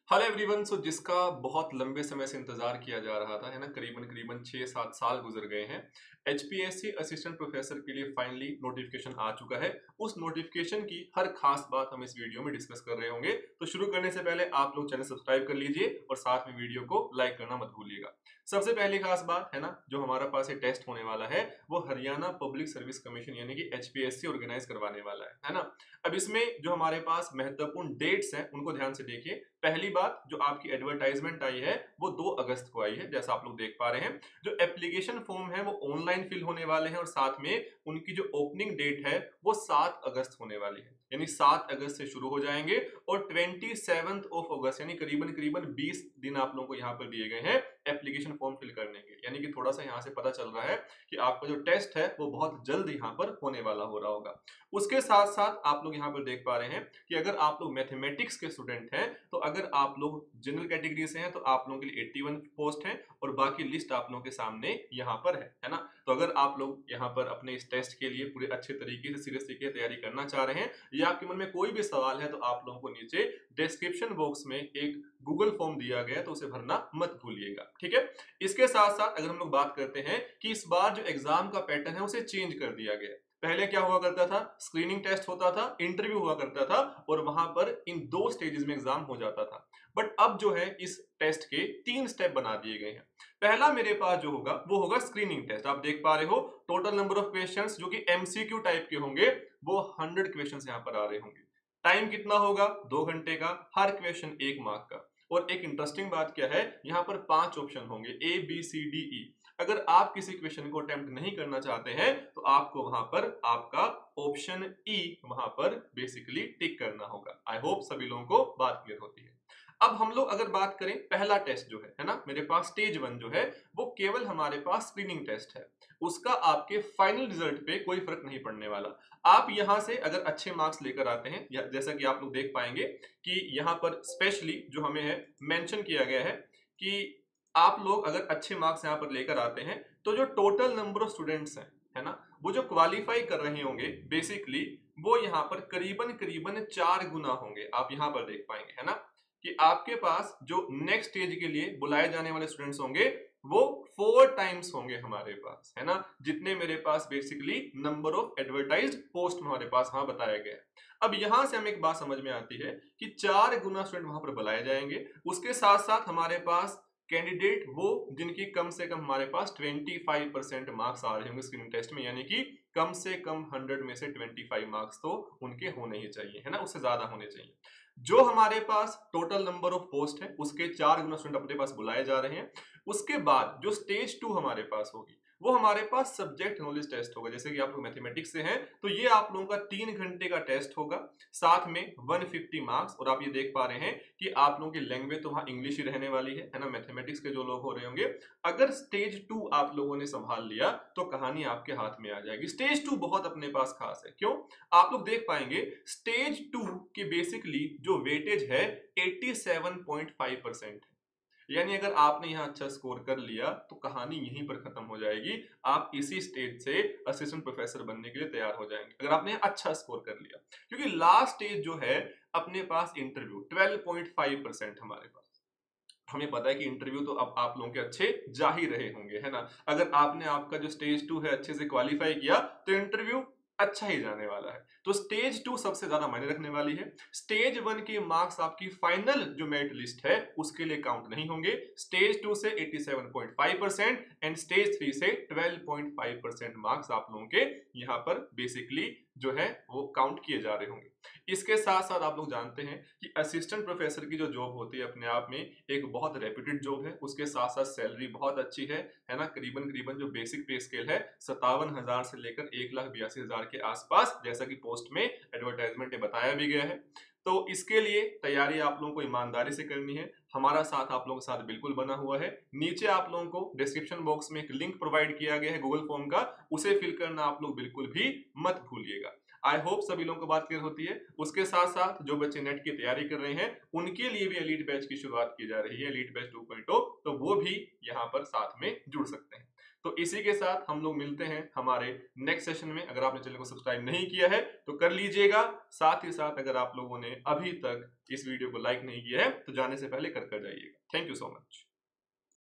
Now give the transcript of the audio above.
Hello everyone. जिसका बहुत लंबे समय से इंतजार किया जा रहा था, है ना, करीबन करीबन 6-7 साल गुजर गए हैं। एचपीएससी असिस्टेंट प्रोफेसर के लिए फाइनली नोटिफिकेशन आ चुका है। उस नोटिफिकेशन की हर खास बात हम इस वीडियो में डिस्कस कर रहे होंगे। तो शुरू करने से पहले आप लोग चैनल सब्सक्राइब कर लीजिए और साथ में वीडियो को लाइक करना मत भूलिएगा। सबसे पहली खास बात, है ना, जो हमारा पास ये टेस्ट होने वाला है वो हरियाणा पब्लिक सर्विस कमीशन यानी कि एचपीएससी ऑर्गेनाइज करवाने वाला है ना। अब इसमें जो हमारे पास महत्वपूर्ण डेट्स हैं उनको ध्यान से देखिए। पहली बात, जो आपकी एडवर्टाइजमेंट आई है वो 2 अगस्त को आई है, जैसा आप लोग देख पा रहे हैं। जो एप्लीकेशन फॉर्म है वो ऑनलाइन फिल होने वाले हैं और साथ में उनकी जो ओपनिंग डेट है वो 7 अगस्त होने वाली है, यानी 7 अगस्त से शुरू हो जाएंगे और 27 अगस्त यानी करीबन करीबन 20 दिन आप लोगों को यहाँ पर दिए गए हैं एप्लीकेशन फॉर्म फिल करने के। यानी कि थोड़ा सा यहाँ से पता चल रहा है कि आपका जो टेस्ट है वो बहुत जल्द यहाँ पर होने वाला हो रहा होगा। उसके साथ साथ आप लोग यहाँ पर देख पा रहे हैं कि अगर आप लोग मैथमेटिक्स के स्टूडेंट हैं तो अगर आप लोग जनरल कैटेगरी से हैं तो आप लोगों के लिए 81 पोस्ट हैं और बाकी लिस्ट आप लोगों के सामने यहाँ पर है ना। तो अगर आप लोग यहाँ पर अपने इस टेस्ट के लिए पूरे अच्छे तरीके से सीरियस तरीके से तैयारी करना चाह रहे हैं या आपके मन में कोई भी सवाल है तो आप लोगों को नीचे डिस्क्रिप्शन बॉक्स में एक गूगल फॉर्म दिया गया है तो उसे भरना मत भूलिएगा, ठीक है। इसके साथ साथ अगर हम लोग बात करते हैं कि इस बार जो एग्जाम का पैटर्न है उसे चेंज कर दिया गया है। पहले क्या हुआ करता था, स्क्रीनिंग टेस्ट होता था, इंटरव्यू हुआ करता था और वहां पर इन 2 स्टेजेस में एग्जाम हो जाता था। बट अब जो है इस टेस्ट के 3 स्टेप बना दिए गए हैं। पहला मेरे पास जो होगा वो होगा स्क्रीनिंग टेस्ट। आप देख पा रहे हो टोटल नंबर ऑफ क्वेश्चंस जो कि एमसीक्यू टाइप के होंगे वो 100 क्वेश्चंस यहाँ पर आ रहे होंगे। टाइम कितना होगा, 2 घंटे का, हर क्वेश्चन 1 मार्क का। और एक इंटरेस्टिंग बात क्या है, यहाँ पर 5 ऑप्शन होंगे A B C D E. अगर आप किसी क्वेश्चन को अटेम्प्ट नहीं करना चाहते हैं तो आपको वहां पर आपका ऑप्शन ई वहां पर बेसिकली टिक करना होगा। आई होप सभी लोगों को बात क्लियर होती है। अब हम लोग अगर बात करें पहला टेस्ट जो है ना, मेरे पास स्टेज 1 जो है वो केवल हमारे पास स्क्रीनिंग टेस्ट है। उसका आपके फाइनल रिजल्ट पे कोई फर्क नहीं पड़ने वाला। आप यहां से अगर अच्छे मार्क्स लेकर आते हैं या जैसा कि आप लोग देख पाएंगे कि यहाँ पर स्पेशली जो हमें है मेंशन किया गया है कि आप लोग अगर अच्छे मार्क्स यहाँ पर लेकर आते हैं तो जो टोटल नंबर ऑफ स्टूडेंट्स हैं, है ना, वो जो क्वालिफाई कर रहे होंगे बेसिकली वो यहाँ पर करीबन करीबन 4 गुना होंगे। आप यहाँ पर देख पाएंगे, है ना, कि आपके पास जो नेक्स्ट स्टेज के लिए बुलाए जाने वाले स्टूडेंट्स होंगे वो 4 टाइम्स होंगे हमारे पास, है ना, जितने मेरे पास basically number of advertised post हमारे पास वहां बताया गया है। अब यहां से हमें एक बात समझ में आती है कि 4 गुना स्टूडेंट वहां पर बुलाए जाएंगे। उसके साथ साथ हमारे पास कैंडिडेट वो जिनकी कम से कम हमारे पास 25% मार्क्स आ रहे होंगे स्क्रीनिंग टेस्ट में, यानी कि कम से कम 100 में से 25 मार्क्स तो उनके होने ही चाहिए, है ना, उससे ज्यादा होने चाहिए। जो हमारे पास टोटल नंबर ऑफ पोस्ट है उसके 4 गुना स्टूडेंट अपने पास बुलाए जा रहे हैं। उसके बाद जो स्टेज 2 हमारे पास होगी वो हमारे पास सब्जेक्ट नॉलेज टेस्ट होगा। जैसे कि आप लोग मैथमेटिक्स से हैं तो ये आप लोगों का 3 घंटे का टेस्ट होगा, साथ में 150 मार्क्स। और आप ये देख पा रहे हैं कि आप लोगों की लैंग्वेज तो वहां इंग्लिश ही रहने वाली है ना, मैथमेटिक्स के जो लोग हो रहे होंगे। अगर स्टेज 2 आप लोगों ने संभाल लिया तो कहानी आपके हाथ में आ जाएगी। स्टेज 2 बहुत अपने पास खास है, क्यों, आप लोग देख पाएंगे स्टेज 2 की बेसिकली जो वेटेज है 87.5% है। यानी अगर आपने यहाँ अच्छा स्कोर कर लिया तो कहानी यहीं पर खत्म हो जाएगी। आप इसी स्टेज से असिस्टेंट प्रोफेसर बनने के लिए तैयार हो जाएंगे अगर आपने अच्छा स्कोर कर लिया। क्योंकि लास्ट स्टेज जो है अपने पास इंटरव्यू 12.5% हमारे पास। हमें पता है कि इंटरव्यू तो अब आप लोगों के अच्छे जा ही रहे होंगे, है ना। अगर आपने आपका जो स्टेज 2 है अच्छे से क्वालिफाई किया तो इंटरव्यू अच्छा ही जाने वाला है। तो स्टेज 2 सबसे ज्यादा मायने रखने वाली है। स्टेज 1 के मार्क्स आपकी फाइनल जो मेरिट लिस्ट है उसके लिए काउंट नहीं होंगे। स्टेज 2 से 87.5% एंड स्टेज 3 से 12.5% मार्क्स आप लोगों के यहाँ पर बेसिकली जो है वो काउंट किए जा रहे होंगे। इसके साथ साथ आप लोग जानते हैं कि असिस्टेंट प्रोफेसर की जो जॉब होती है अपने आप में एक बहुत रेप्यूटेड जॉब है। उसके साथ साथ सैलरी बहुत अच्छी है ना। करीबन करीबन जो बेसिक पे स्केल है 57,000 से लेकर 1,82,000 के आसपास, जैसा कि पोस्ट में एडवर्टाइजमेंट में बताया भी गया है। तो इसके लिए तैयारी आप लोगों को ईमानदारी से करनी है। हमारा साथ आप लोगों के साथ बिल्कुल बना हुआ है। नीचे आप लोगों को डिस्क्रिप्शन बॉक्स में एक लिंक प्रोवाइड किया गया है गूगल फॉर्म का, उसे फिल करना आप लोग बिल्कुल भी मत भूलिएगा। आई होप सभी लोगों को बात क्लियर होती है। उसके साथ साथ जो बच्चे नेट की तैयारी कर रहे हैं उनके लिए भी एलीट बैच की शुरुआत की जा रही है, एलीट बैच 2.0, तो वो भी यहाँ पर साथ में जुड़ सकते हैं। तो इसी के साथ हम लोग मिलते हैं हमारे नेक्स्ट सेशन में। अगर आपने चैनल को सब्सक्राइब नहीं किया है तो कर लीजिएगा, साथ ही साथ अगर आप लोगों ने अभी तक इस वीडियो को लाइक नहीं किया है तो जाने से पहले कर जाइएगा। Thank you so much.